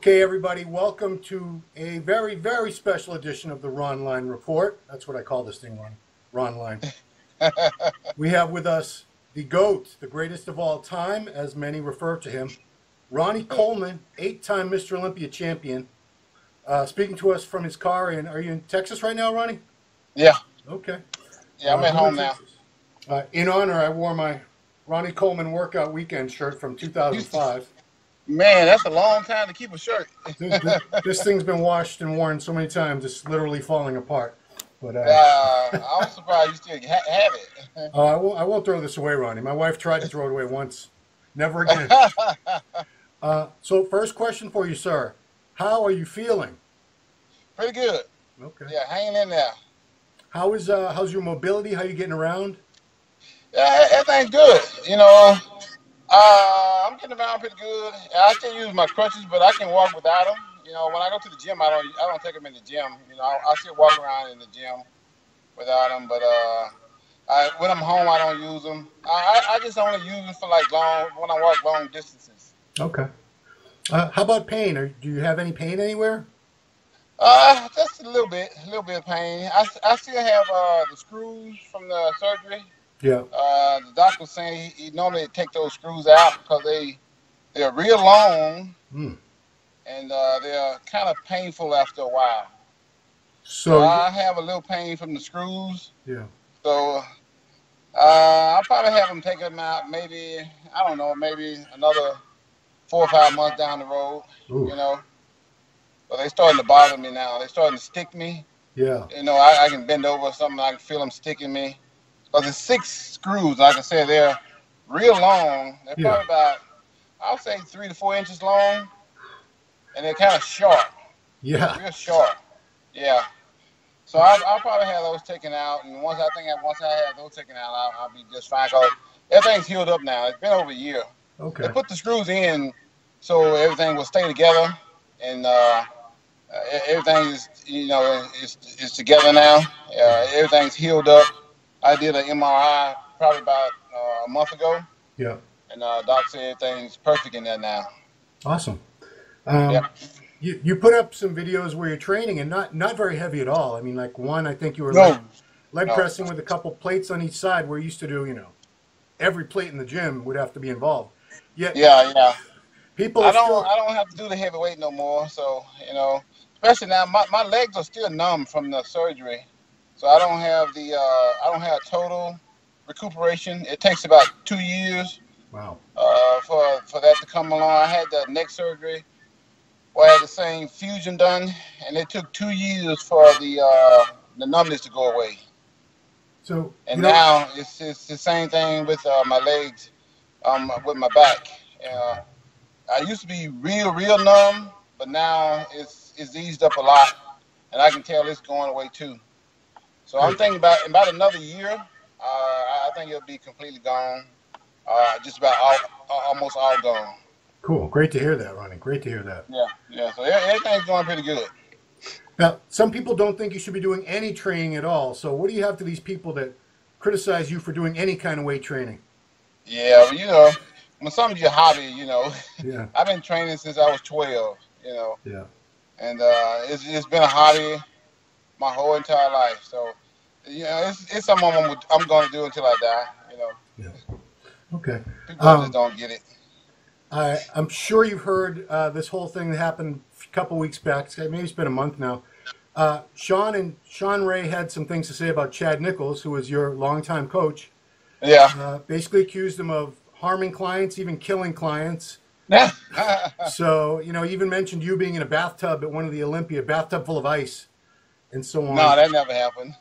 Okay, everybody, welcome to a very, very special edition of the Ronline Report. That's what I call this thing, Ronline. We have with us the GOAT, the greatest of all time, as many refer to him, Ronnie Coleman, 8-time Mr. Olympia champion, speaking to us from his car. And are you in Texas right now, Ronnie? Yeah. Okay. Yeah, I'm at home now. In honor, I wore my Ronnie Coleman workout weekend shirt from 2005. Man, that's a long time to keep a shirt. This thing's been washed and worn so many times, it's literally falling apart. But I'm surprised you still have it. I won't throw this away, Ronnie. My wife tried to throw it away once. Never again. So first question for you, sir. How are you feeling? Pretty good. Okay. Yeah, hanging in there. How's your mobility? How you getting around? Yeah, everything's good. You know, I'm getting around pretty good. I still use my crutches, but I can walk without them. You know, when I go to the gym, I don't take them in the gym. You know, I still walk around in the gym without them. But when I'm home, I don't use them. I just only use them for like when I walk long distances. Okay. How about pain? Do you have any pain anywhere? Just a little bit of pain. I still have the screws from the surgery. Yeah. The doctor was saying he normally take those screws out because they're real long and they're kind of painful after a while. So I have a little pain from the screws. Yeah. So I'll probably have them take them out maybe, I don't know, maybe another 4 or 5 months down the road. Ooh. You know. But they're starting to bother me now. They're starting to stick me. Yeah. You know, I can bend over or something, I can feel them sticking me. Because there's 6 screws, like I said, they're real long. They're probably about, I'll say 3 to 4 inches long. And they're kind of sharp. Yeah. Real sharp. Yeah. So I'll probably have those taken out. And once I have those taken out, I'll be just fine. Because everything's healed up now. It's been over a year. Okay. They put the screws in so everything will stay together. And everything is, you know, is together now. Everything's healed up. I did an MRI probably about a month ago. Yeah. And doc said everything's perfect in there now. Awesome. Yeah. You put up some videos where you're training and not very heavy at all. I mean, like one, I think you were leg pressing with a couple plates on each side, where you used to do, you know, every plate in the gym would have to be involved. Yet, yeah. People I don't have to do the heavy weight no more. So, you know, especially now, my legs are still numb from the surgery. So I don't have total recuperation. It takes about 2 years. Wow. For that to come along. I had the neck surgery where I had the same fusion done, and it took 2 years for the numbness to go away. So now it's the same thing with my legs, with my back. I used to be real numb, but now it's eased up a lot, and I can tell it's going away too. So I'm thinking about another year, I think it'll be completely gone, just about almost all gone. Cool. Great to hear that, Ronnie. Great to hear that. Yeah. So everything's going pretty good. Now, some people don't think you should be doing any training at all. So what do you have to these people that criticize you for doing any kind of weight training? Yeah, well, you know, when something's your hobby, you know. Yeah. I've been training since I was 12, you know. Yeah. And it's been a hobby my whole entire life. So, you know, it's something I'm going to do until I die, you know. Yeah. Okay. People just don't get it. I'm sure you've heard this whole thing that happened a couple weeks back. Maybe it's been a month now. Sean Ray had some things to say about Chad Nichols, who was your longtime coach. Yeah. Basically accused him of harming clients, even killing clients. So, you know, he even mentioned you being in a bathtub at one of the Olympia, bathtub full of ice, and so on. No, that never happened.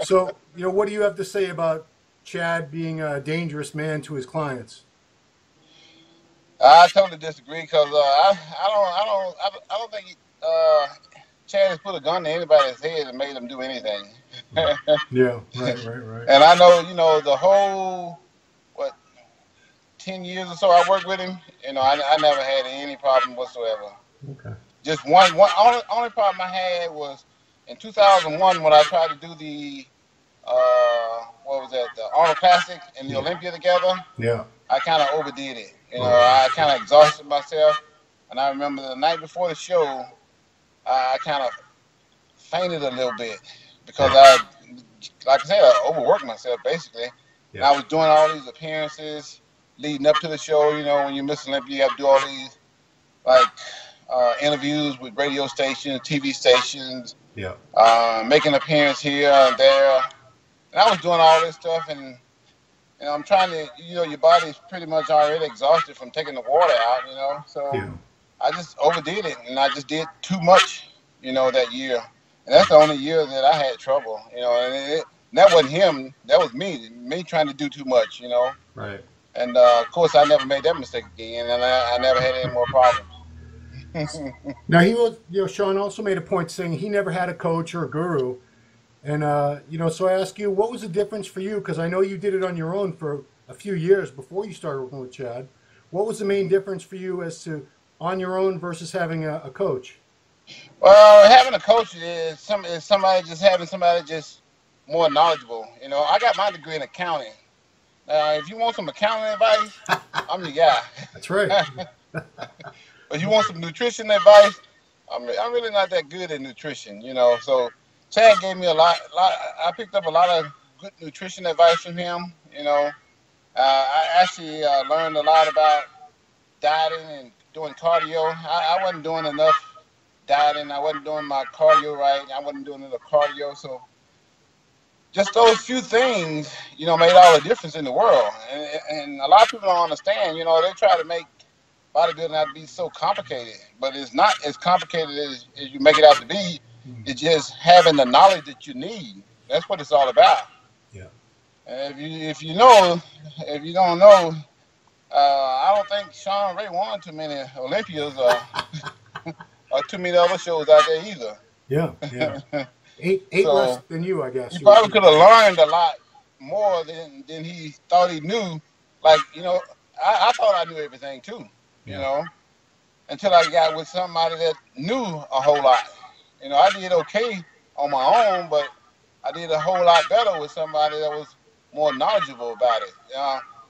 So, you know, what do you have to say about Chad being a dangerous man to his clients? I totally disagree because I don't think Chad has put a gun to anybody's head and made them do anything. Yeah, right. And I know, you know, the whole 10 years or so I worked with him, you know, I never had any problem whatsoever. Okay. Just only problem I had was in 2001 when I tried to do the the Arnold Classic and the Olympia together. Yeah. I kind of overdid it. You know, I kind of exhausted myself. And I remember the night before the show, I kind of fainted a little bit because like I said, I overworked myself basically. And I was doing all these appearances leading up to the show. You know, when you miss Olympia, you have to do all these like interviews with radio stations, TV stations, making an appearance here and there. And I was doing all this stuff, and I'm trying to, your body's pretty much already exhausted from taking the water out, So I just overdid it, and I just did too much, that year. And that's the only year that I had trouble, and that wasn't him, that was me trying to do too much, Right. And of course, I never made that mistake again, and I never had any more problems. Now, he was, Sean also made a point saying he never had a coach or a guru. And, so I ask you, what was the difference for you? Because I know you did it on your own for a few years before you started working with Chad. What was the main difference for you as to on your own versus having a coach? Well, having a coach is somebody just more knowledgeable. I got my degree in accounting. If you want some accounting advice, I'm your guy. That's right. But you want some nutrition advice, I'm really not that good at nutrition, So Chad gave me a lot. I picked up a lot of good nutrition advice from him. I actually learned a lot about dieting and doing cardio. I wasn't doing enough dieting. I wasn't doing my cardio right. I wasn't doing enough cardio. So just those few things, made all the difference in the world. And a lot of people don't understand. They try to make bodybuilding out to be so complicated, but it's not as complicated as you make it out to be. It's just having the knowledge that you need. That's what it's all about. Yeah. And if you don't know, I don't think Sean Ray won too many Olympias or too many other shows out there either. Yeah. Eight so, less than you, I guess. He probably could have learned a lot more than he thought he knew. Like, I thought I knew everything too, until I got with somebody that knew a whole lot. I did okay on my own, but I did a whole lot better with somebody that was more knowledgeable about it.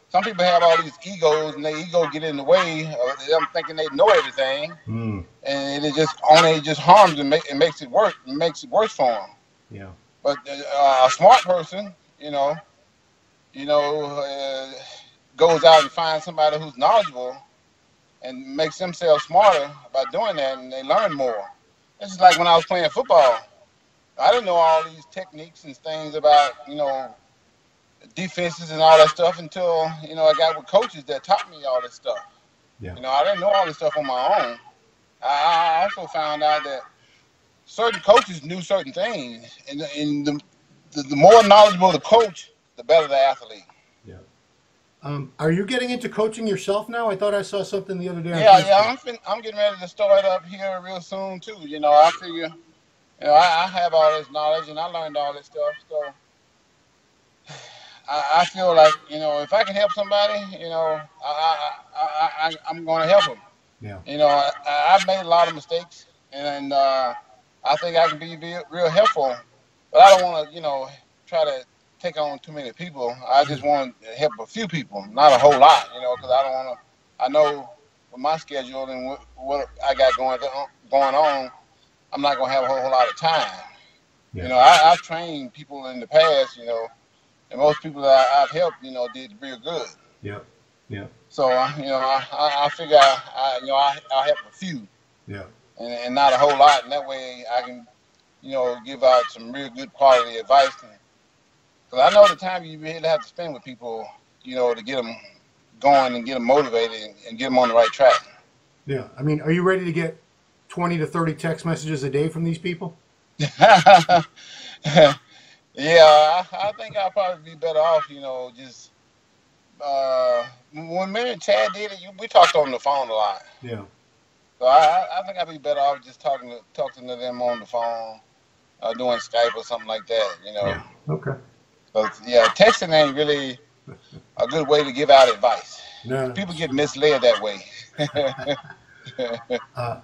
Some people have all these egos, and their ego get in the way of them thinking they know everything, and it just harms and makes it worse. It makes it worse for them. Yeah. But a smart person, goes out and finds somebody who's knowledgeable and makes themselves smarter by doing that, and they learn more. It's just like when I was playing football. I didn't know all these techniques and things about, defenses and all that stuff until, I got with coaches that taught me all this stuff. Yeah. I didn't know all this stuff on my own. I also found out that certain coaches knew certain things, and the more knowledgeable the coach, the better the athlete. Yeah. Are you getting into coaching yourself now? I thought I saw something the other day. Yeah. I'm getting ready to start up here real soon too. I figure, I have all this knowledge and I learned all this stuff. So I feel like, if I can help somebody, I'm going to help them. Yeah. I've made a lot of mistakes, and I think I can be real helpful. But I don't want to, try to take on too many people. I just want to help a few people, not a whole lot, because I don't want to. I know with my schedule and what I got going on, I'm not going to have a whole lot of time. Yeah. I've trained people in the past, and most people that I've helped, did real good. Yeah. Yeah. So, I figure I'll help a few. Yeah. And not a whole lot, and that way I can, give out some real good quality advice. Because I know the time you really have to spend with people, to get them going and get them motivated and get them on the right track. Yeah. I mean, are you ready to get 20 to 30 text messages a day from these people? Yeah, I think I'll probably be better off, just when me and Chad did it, we talked on the phone a lot. Yeah. So I think I'd be better off just talking to them on the phone, doing Skype or something like that, Yeah. Okay. But yeah, texting ain't really a good way to give out advice. No. People get misled that way.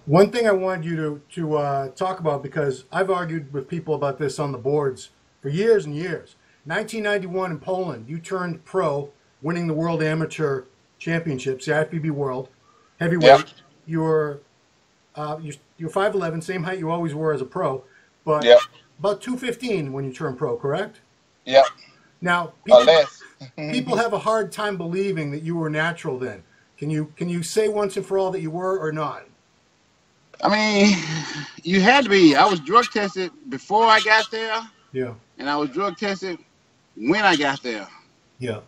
One thing I wanted you to talk about, because I've argued with people about this on the boards for years and years. 1991 in Poland, you turned pro, winning the World Amateur Championships, the IFBB World Heavyweight. Yep. You were You're 5'11", same height you always were as a pro, but Yep. about 215 when you turn pro, correct? Yep. Now, Or less. people have a hard time believing that you were natural then. Can you say once and for all that you were or not? I mean, you had to be. I was drug tested before I got there, Yeah. and I was drug tested when I got there. Yeah.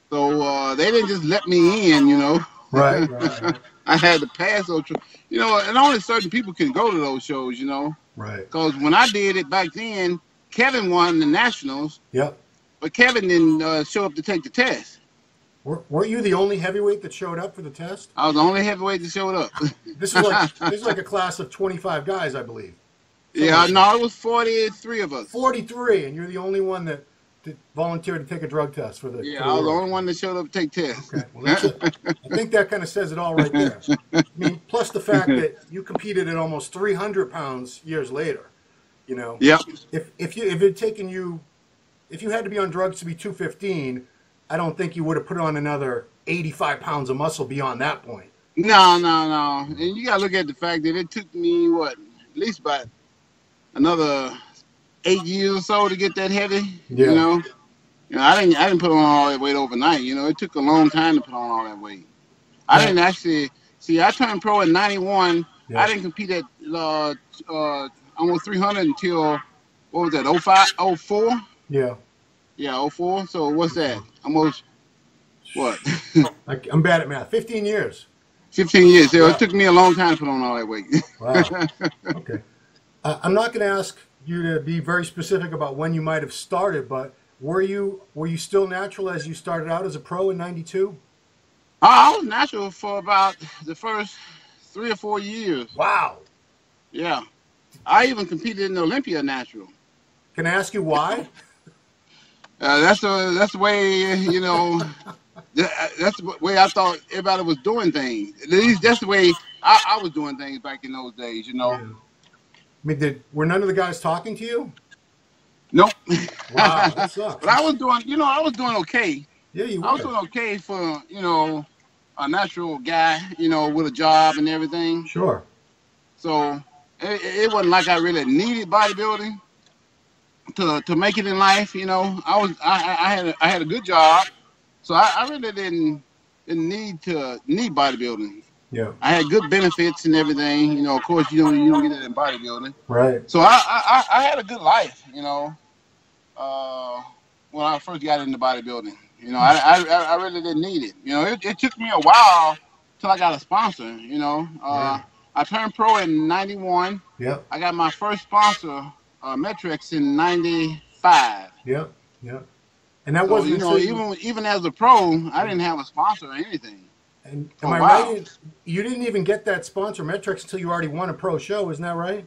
So they didn't just let me in, you know. Right. Right. I had to pass those, you know, and only certain people can go to those shows, you know. Right. Because when I did it back then, Kevin won the nationals. Yep. But Kevin didn't show up to take the test. Weren't you the only heavyweight that showed up for the test? I was the only heavyweight that showed up. This is like a class of 25 guys, I believe. Yeah, no, it was 43 of us. 43, and you're the only one that volunteered to take a drug test for the. Yeah, I was the only one that showed up to take tests. Okay, well, I think that kind of says it all right there. I mean, plus the fact that you competed at almost 300 pounds years later. You know. Yep. If it had taken you, if you had to be on drugs to be 215, I don't think you would have put on another 85 pounds of muscle beyond that point. No. And you got to look at the fact that it took me, at least about another 8 years or so to get that heavy. Yeah. You know, I didn't put on all that weight overnight. You know, it took a long time to put on all that weight. I didn't actually, I turned pro in 91. Yeah. I didn't compete at almost 300 until, what was that, 04? Yeah. Yeah, 04. So what's that? Almost, what? I'm bad at math. 15 years. 15 years. So Yeah. It took me a long time to put on all that weight. Wow. Okay. I'm not going to ask you to be very specific about when you might have started, but were you still natural as you started out as a pro in 92? I was natural for about the first 3 or 4 years. Wow. Yeah. I even competed in the Olympia natural. Can I ask you why? That's the way, you know, that's the way I thought everybody was doing things. At least that's the way I was doing things back in those days, you know. Yeah. I mean, were none of the guys talking to you? Nope. Wow, that sucks. But I was doing okay. Yeah, you were. I was doing okay for, you know, a natural guy, you know, with a job and everything. Sure. So it wasn't like I really needed bodybuilding to make it in life, you know. I had a good job, so I really didn't need bodybuilding. Yeah. I had good benefits and everything, you know. Of course, you don't get it in bodybuilding. Right. So I had a good life, you know. When I first got into bodybuilding, you know, I really didn't need it. You know, it took me a while till I got a sponsor. You know, Yeah. I turned pro in 91. Yep. I got my first sponsor, Metrics, in 95. Yep. Yep. And that So, wasn't you know, even as a pro, I didn't have a sponsor or anything. And Oh, am I wow. right? You didn't even get that sponsor metrics until you already won a pro show, isn't that right?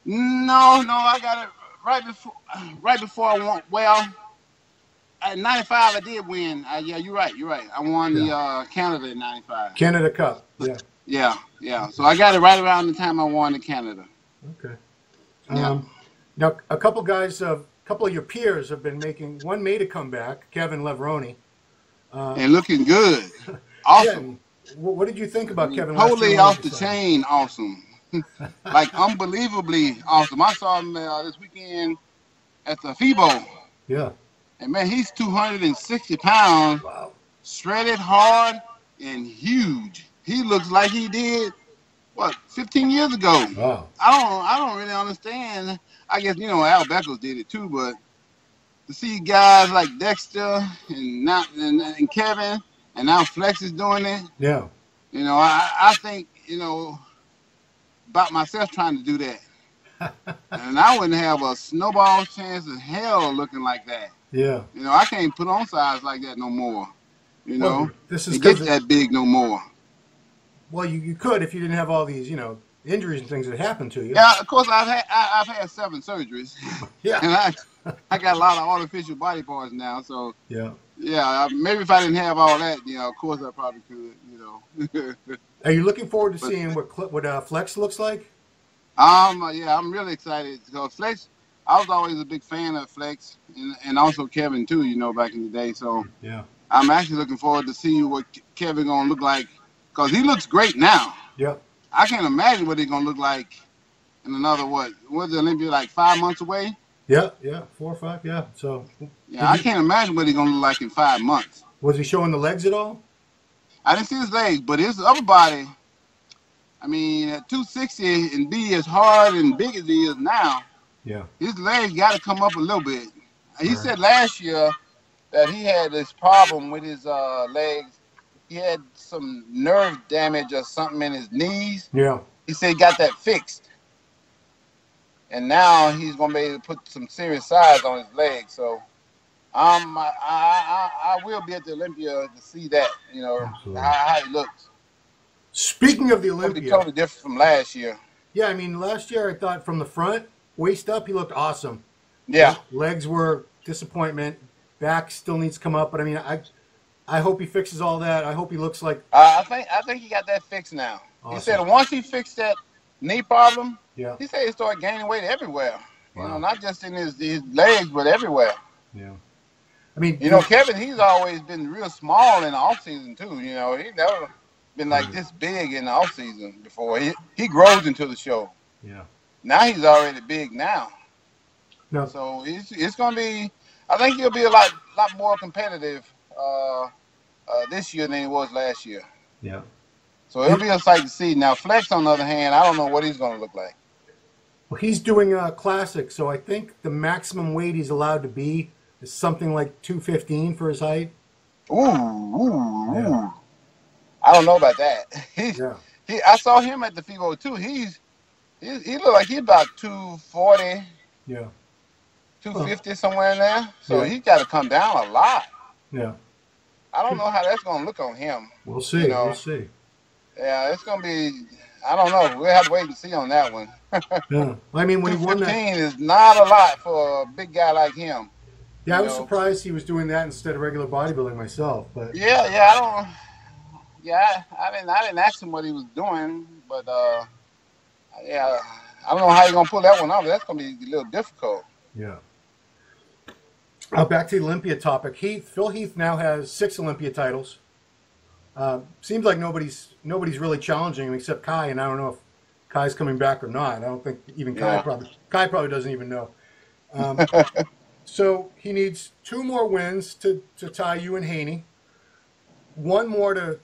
No, I got it right before I won. Well, at 95, I did win. Yeah, you're right. I won the Canada in 95. Canada Cup. Yeah. Yeah. So I got it right around the time I won in Canada. Okay. Yeah. Now, a couple of your peers have been making. One made a comeback, Kevin Levroni. And looking good. Awesome. Yeah, what did you think about Kevin? Totally off the chain awesome. Like unbelievably awesome. I saw him this weekend at the FIBO. Yeah. And man, he's 260 pounds, Wow. shredded hard and huge. He looks like he did 15 years ago. Wow. I don't really understand. I guess, you know, Al Beckles did it too, but to see guys like Dexter and Kevin, and now Flex is doing it. Yeah. You know, I think, you know, about myself trying to do that. And I wouldn't have a snowball chance in hell looking like that. Yeah. You know, I can't put on size like that no more. You know, Well, this is it gets that big no more. Well, you could if you didn't have all these, you know, injuries and things that happened to you. Yeah, of course, I've had 7 surgeries. Yeah. And I got a lot of artificial body parts now, so Yeah. yeah, maybe if I didn't have all that, you know, of course I probably could, you know. Are you looking forward to seeing what Flex looks like? Yeah, I'm really excited because Flex. I was always a big fan of Flex and also Kevin too, you know, back in the day. So Yeah. I'm actually looking forward to see what Kevin gonna look like because he looks great now. Yep. I can't imagine what they're gonna look like in another was the Olympia like 5 months away? Yeah, 4 or 5, yeah. So, Yeah, I can't imagine what he's gonna look like in 5 months. was he showing the legs at all? I didn't see his legs, but his upper body. I mean, at 260 and be as hard and big as he is now, Yeah. his legs got to come up a little bit. He Right. said last year that he had this problem with his legs. He had some nerve damage or something in his knees. Yeah. He said he got that fixed. And now he's going to be able to put some serious size on his legs. So I will be at the Olympia to see that, you know, how he looks. Speaking of the It'll be Olympia, totally different from last year. yeah, I mean, last year I thought from the front, waist up, he looked awesome. Yeah. Legs were disappointment. Back still needs to come up, but I mean, I hope he fixes all that. I hope he looks like. I think he got that fixed now. Awesome. He said once he fixed that knee problem, Yeah. he said he started gaining weight everywhere. Wow. You know, not just in his legs, but everywhere. Yeah. I mean, You know, Kevin, he's always been real small in the off season too. You know, he never been like this big in the off season before. He grows into the show. Yeah. Now he's already big now. No. So it's gonna be. I think he'll be a lot more competitive this year than he was last year. Yeah. So it'll be a sight to see. Now Flex, on the other hand, I don't know what he's gonna look like. Well, he's doing a classic, so I think the maximum weight he's allowed to be is something like 215 for his height. Ooh. Yeah. I don't know about that. Yeah. I saw him at the FIBO too. He looked like he's about 240, Yeah. 250 somewhere in there. So Yeah. he's got to come down a lot. Yeah. I don't know how that's gonna look on him. We'll see. You know. We'll see. Yeah, it's gonna be. I don't know. We'll have to wait and see on that one. Yeah. I mean, when he won that. 215 is not a lot for a big guy like him. Yeah, I was surprised he was doing that instead of regular bodybuilding myself, but Yeah, I don't. Yeah, I didn't ask him what he was doing, but yeah, I don't know how you're gonna pull that one off. That's gonna be a little difficult. yeah. Back to the Olympia topic. Phil Heath now has 6 Olympia titles. Seems like nobody's really challenging him except Kai, and I don't know if Kai's coming back or not. I don't think even Kai probably doesn't even know. So he needs 2 more wins to tie you and Haney, 1 more to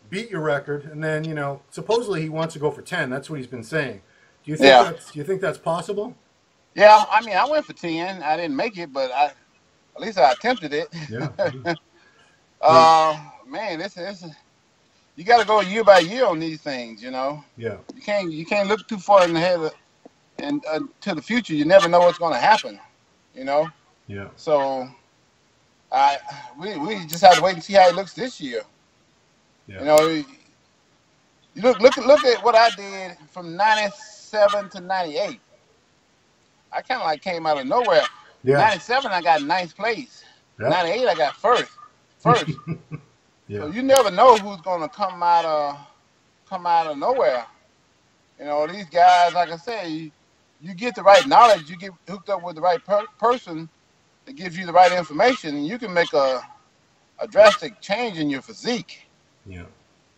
beat your record, and then supposedly he wants to go for 10. That's what he's been saying. Do you think that's possible? Yeah, I mean, I went for 10. I didn't make it, but at least I attempted it. Yeah. Man, this you got to go year by year on these things. Yeah. You can't look too far in the head and to the future. You never know what's going to happen. Yeah. So we just have to wait and see how he looks this year. Yeah. You look at what I did from 97 to 98. I kind of like came out of nowhere. Yeah. 97, I got 9th place. Yeah. 98, I got first. Yeah. So you never know who's gonna come out of nowhere. These guys, like I say, you get the right knowledge, you get hooked up with the right person that gives you the right information, and you can make a drastic change in your physique. Yeah.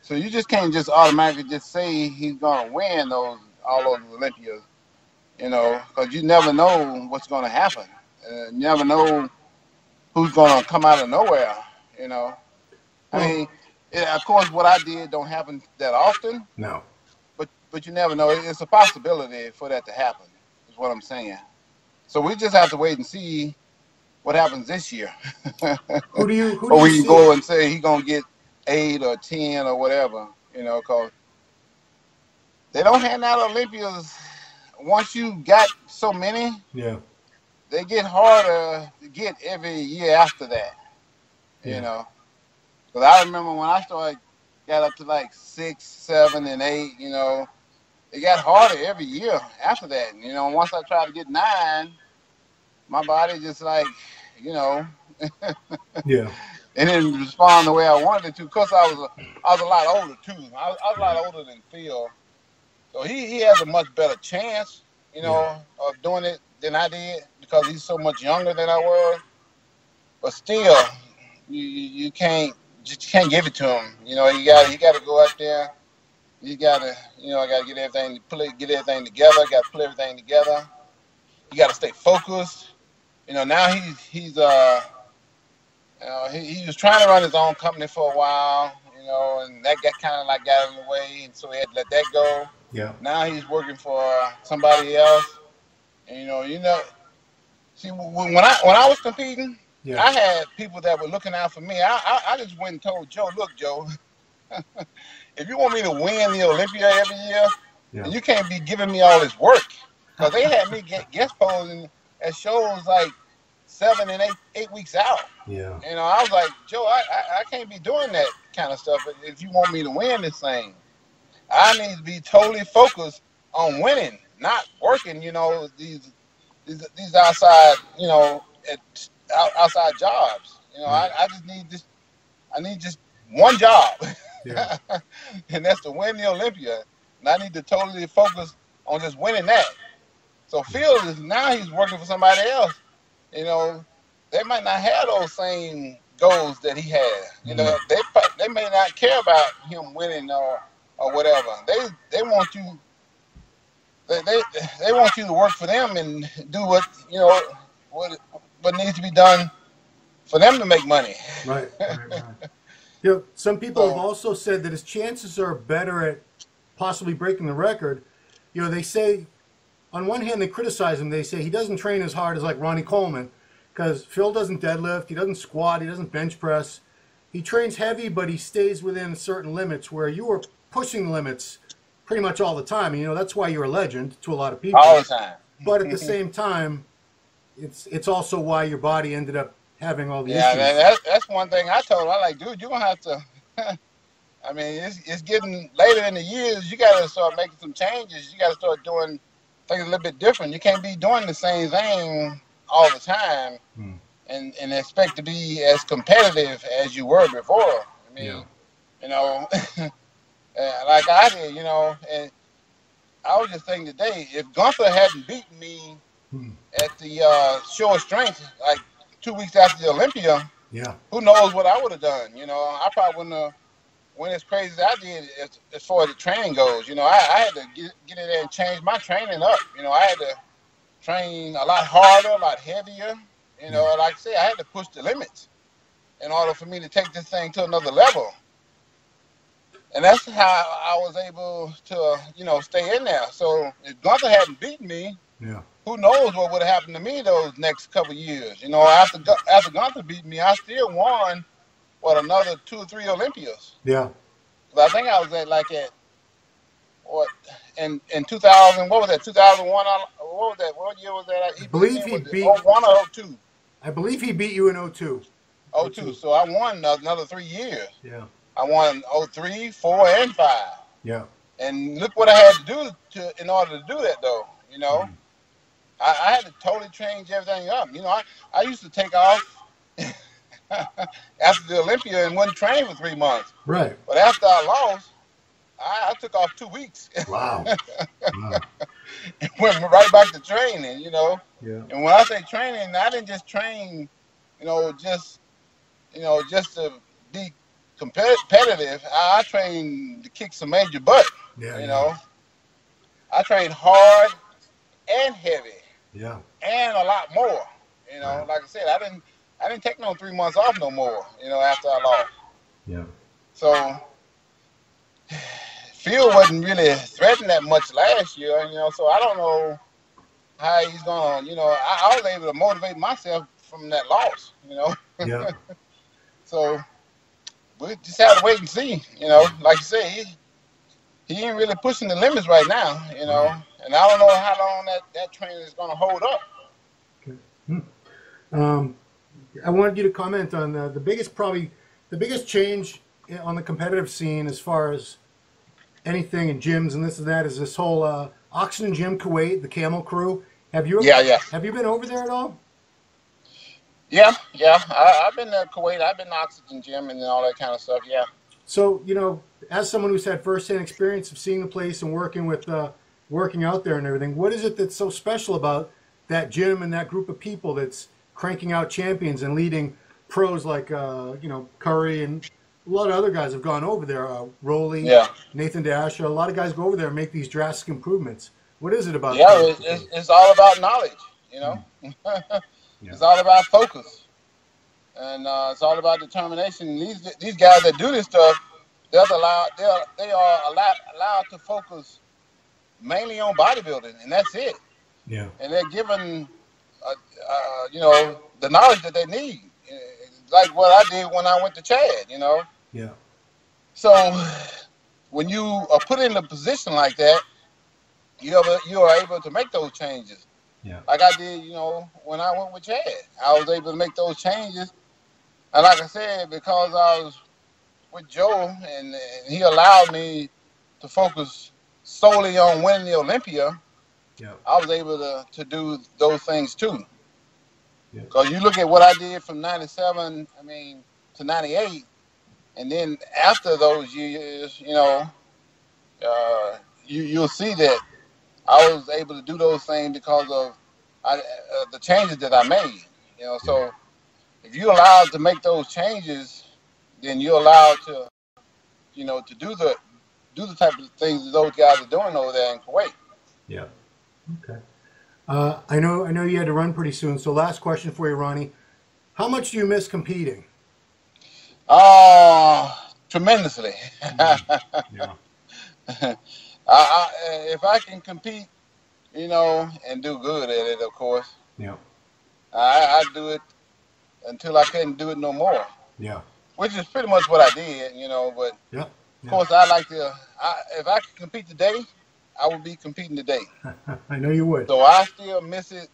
So you just can't just automatically just say he's gonna win all those Olympias, because you never know what's gonna happen. You never know who's gonna come out of nowhere. I mean, of course, what I did don't happen that often. No. But you never know. It's a possibility for that to happen. Is what I'm saying. So we just have to wait and see what happens this year. Who do you can go and say he's gonna get 8 or 10 or whatever. Because they don't hand out Olympias once you got so many. Yeah. They get harder to get every year after that. Because I remember when I got up to like 6, 7, and 8. It got harder every year after that. Once I tried to get 9, my body just Yeah. It didn't respond the way I wanted it to. Because I was a lot older too. I was a lot older than Phil, so he has a much better chance, of doing it than I did because he's so much younger than I was. But still, you can't give it to him. You got to go out there, You gotta, I gotta get everything, get everything together. Got to pull everything together. You gotta stay focused. Now he was trying to run his own company for a while, and that got kind of like got in the way, and so he had to let that go. Yeah. Now he's working for somebody else, and see, when I was competing, Yeah. I had people that were looking out for me. I just went and told Joe, look, Joe, if you want me to win the Olympia every year, then you can't be giving me all this work, because they had me get guest posing at shows like 7 and 8 weeks out. Yeah. I was like, Joe, I can't be doing that kind of stuff if you want me to win this thing. I need to be totally focused on winning, not working, these outside, outside jobs. I just need this. I need just one job, Yeah. and that's to win the Olympia. And I need to totally focus on just winning that. So Phil he's working for somebody else. They might not have those same goals that he had. They may not care about him winning or whatever. They want you. They want you to work for them and do what needs to be done for them to make money. Right. Some people have also said that his chances are better at possibly breaking the record. They say, on one hand, they criticize him. They say he doesn't train as hard as like Ronnie Coleman, because Phil doesn't deadlift, he doesn't squat, he doesn't bench press. He trains heavy, but he stays within certain limits, where you were pushing the limits pretty much all the time. That's why you're a legend to a lot of people. All the time. But at the same time, it's also why your body ended up having all the issues. Yeah, that's one thing I told him. I like, dude, you're going to have to, I mean, it's getting later in the years. You got to start making some changes. You got to start doing things a little bit different. You can't be doing the same thing all the time and expect to be as competitive as you were before. I mean, like I did, and I was just thinking today, if Gunther hadn't beaten me at the show of strength, like 2 weeks after the Olympia, who knows what I would have done? I probably wouldn't have went as crazy as I did as far as the training goes. I had to get in there and change my training up. I had to train a lot harder, a lot heavier. Like I say, I had to push the limits in order for me to take this thing to another level. And that's how I was able to, stay in there. So if Gunther hadn't beaten me, who knows what would have happened to me those next couple of years. After Gunther beat me, I still won, another 2 or 3 Olympias. Yeah. I think I was in 2000, what was that, 2001? What was that? What year was that? I believe he beat 01 or 02? I believe he beat you in 02. 02. So I won another 3 years. Yeah. I won 03, 4, and 5. Yeah. And look what I had to do in order to do that, though. I had to totally change everything up. I used to take off after the Olympia and wouldn't train for 3 months. Right. But after I lost, I took off 2 weeks. Wow. And went right back to training, Yeah. And when I say training, I didn't just train, just to be competitive. I trained to kick some major butt. Yeah. I trained hard and heavy. Yeah. And a lot more. Like I said, I didn't take no 3 months off no more, after I lost. Yeah. So Phil wasn't really threatened that much last year, so I don't know how he's gonna, I was able to motivate myself from that loss, Yeah. So we just have to wait and see, like you say, he ain't really pushing the limits right now, and I don't know how long that training is gonna hold up. Okay. I wanted you to comment on the biggest change on the competitive scene as far as anything in gyms and this and that is this whole Oxygen Gym Kuwait, the Camel Crew. Have you Have you been over there at all? Yeah. I've been to Kuwait. I've been to Oxygen Gym and all that kind of stuff. Yeah. So as someone who's had firsthand experience of seeing the place and working out there and everything, what is it that's so special about that gym and that group of people that's cranking out champions and leading pros like Curry and a lot of other guys have gone over there. Rolly, Yeah. Nathan Dasha, a lot of guys go over there and make these drastic improvements. What is it about? Yeah, it's all about knowledge, you know. Yeah. It's all about focus, and it's all about determination. These guys that do this stuff, they are allowed to focus mainly on bodybuilding, and that's it. Yeah. And they're given, you know, the knowledge that they need, like what I did when I went to Chad, you know. Yeah. So when you are put in a position like that, you are able to make those changes. Yeah. Like I did, you know, when I went with Chad, I was able to make those changes. And like I said, because I was with Joe and he allowed me to focus solely on winning the Olympia, Yeah. I was able to do those things too. Yeah. Because you look at what I did from 97, to 98, and then after those years, you know, you'll see that I was able to do those things because of the changes that I made. You know, so if you're allowed to make those changes, then you're allowed to, you know, to do the type of things that those guys are doing over there in Kuwait. Yeah. Okay. I know you had to run pretty soon. So last question for you, Ronnie. How much do you miss competing? Tremendously. Yeah. If I can compete, you know, and do good at it, of course. Yeah. I do it until I couldn't do it no more. Yeah. Which is pretty much what I did, you know. But Yeah. of course, I like to. If I could compete today, I would be competing today. I know you would. So I still miss it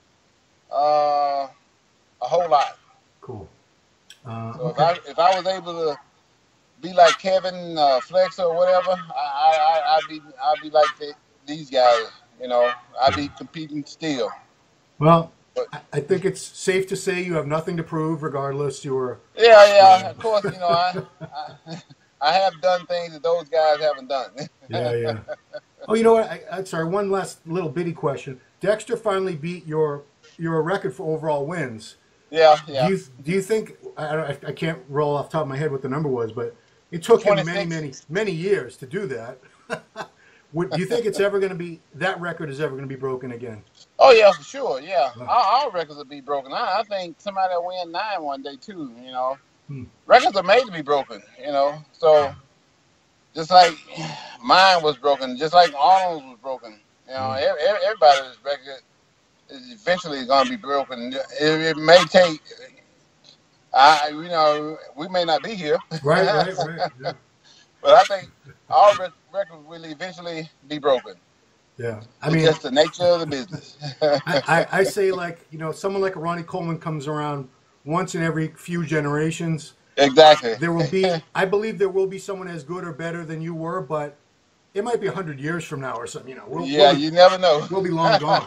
a whole lot. Cool. So Okay. if I was able to be like Kevin Flex or whatever, I'd be like these guys. You know, I'd be competing still. Well, I think it's safe to say you have nothing to prove, regardless. You were. Yeah. Of course, you know, I have done things that those guys haven't done. Yeah. Oh, you know what? I'm sorry. One last little bitty question. Dexter finally beat your record for overall wins. Yeah. Do you think I can't roll off the top of my head what the number was, but it took him 26. many years to do that. Do you think it's ever going to be that record is ever going to be broken again? Oh yeah, for sure. Yeah, Wow. all records will be broken. I think somebody will win 9 one day too. You know, Hmm. records are made to be broken. You know, so just like mine was broken, just like Arnold's was broken. You know, everybody's record is eventually going to be broken. It may take. You know, we may not be here. Right. Yeah. But I think all records will eventually be broken. Yeah. It's just the nature of the business. I say, like, you know, someone like a Ronnie Coleman comes around once in every few generations. Exactly. There will be, I believe there will be someone as good or better than you were, but it might be 100 years from now or something, you know. You never know. We'll be long gone.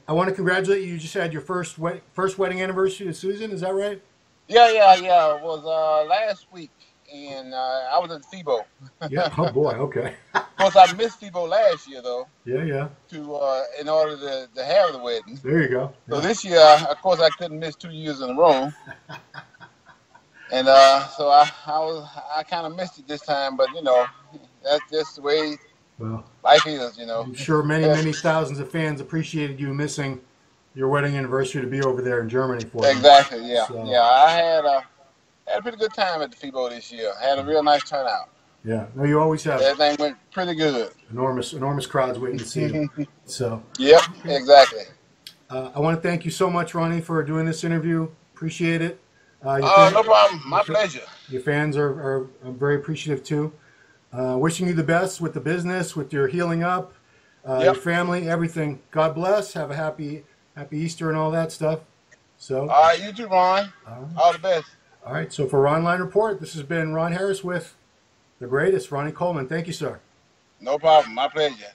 I want to congratulate you. You just had your first wedding anniversary with Susan, is that right? Yeah. It was last week, and I was at FIBO. Yeah. Oh, boy. Okay. Of course, I missed FIBO last year, though, Yeah. in order to have the wedding. There you go. So Yeah. this year, of course, I couldn't miss 2 years in a row. And so I kind of missed it this time, but, you know, that's just the way Well, life is, you know. I'm sure many thousands of fans appreciated you missing your wedding anniversary to be over there in Germany for them. Exactly, yeah. So- Yeah, I had a pretty good time at the FIBO this year. I had a real nice turnout. Yeah. No, you always have Everything went pretty good. enormous crowds waiting to see you. So Yep, exactly. I want to thank you so much, Ronnie, for doing this interview. Appreciate it. Your No problem. My pleasure. Your fans are very appreciative too. Wishing you the best with the business, with your healing up, your family, everything. God bless. Have a happy Easter and all that stuff. So. All right, you too, Ron. All the best. All right. So for Ronline Report, this has been Ron Harris with the greatest, Ronnie Coleman. Thank you, sir. No problem. My pleasure.